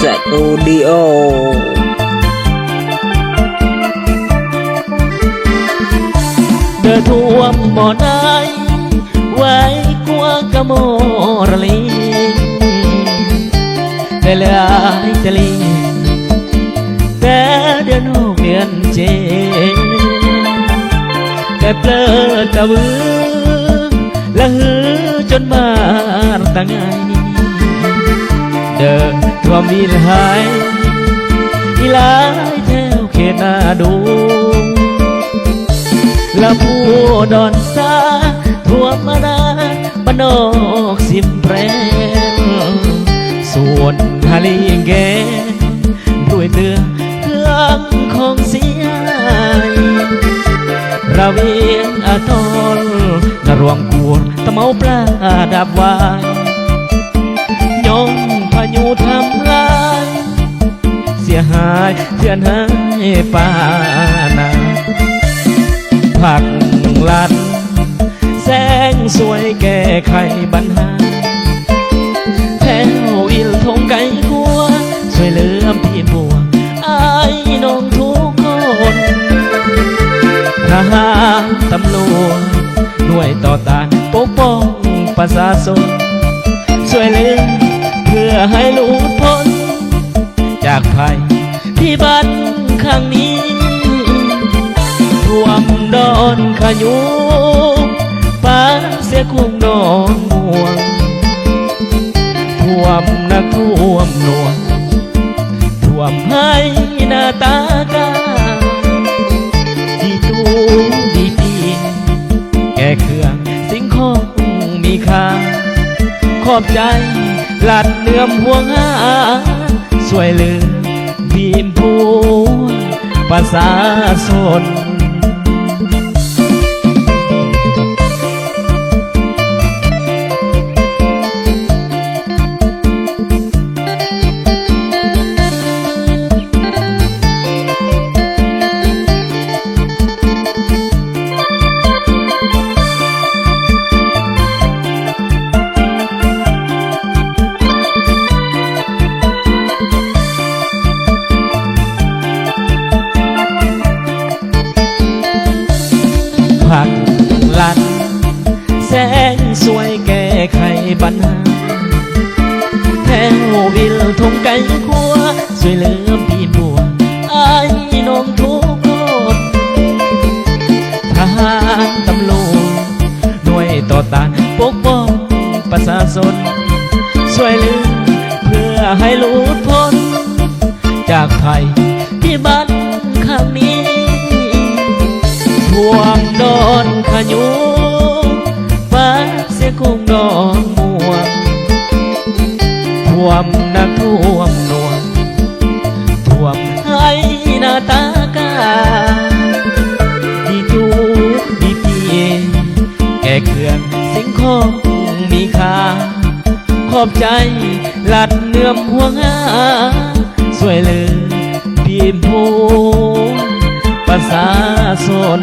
สตูดิโอเดินท่วมบ่อได้ไว้กลัวกะโมระลีแต่ลายตะลีแต่เดือนหกเดือนเจ็ดแต่เปลือตะวือละหือจนมาตั้งไงเดินท่วมวิลหายอีหลายแถวเขตนาดูละผู้ดอนซาท่วมมานาบ้านนอกสิมแปรส่วนทะเลแกด้วยเตือเครื่องของเสียระเวียงอาทรนรวงกวนตะเมาปลาดับวายยงพายุทำลายเสียหายเสียหายป่านาผักลัดแสงสวยแก้ไขปัญหาแถวอิลทงไก่กัวช่วยเหลือพี่บัวไอ้น้องทุกคนทหารตำรวจหน่วยต่อต้านปกป้องประชาชนช่วยเหลือเพื่อให้หลุดพ้นจากภัยพิบัติครั้งนี้ท่วมดอนขยุมป่าเสียคุ้งดอนม่วงท่วมนักท่วมหลวงท่วมให้หน้าตากาดีตูดีปีแก่เครื่องสิ่งของมีค่าขอบใจหลัดเลื่อมห่วงหาสวยเหลือบีมผู้ประชาชนผักลัดแสงสวยแก้ไขปัญหาแถววิลทงไก่ขัวช่วยเหลือพี่บัวไอ้น้องทุกคนทหารตำรวจหน่วยต่อต้านปกป้องประชาชนช่วยเหลือเพื่อให้หลุดพ้นจากภัยพิบัติครั้งนี้ท่วมดอนขยุมป่าเสียคุ้งดอนม่วงท่วมนักท่วมหน่วงท่วมให้หน้าตากาดีตูดีปีแก่เครื่องสิ่งของมีค่าขอบใจหลัดเนื่อมห่วงหาสวยเหลือบีมผู้ประชาชน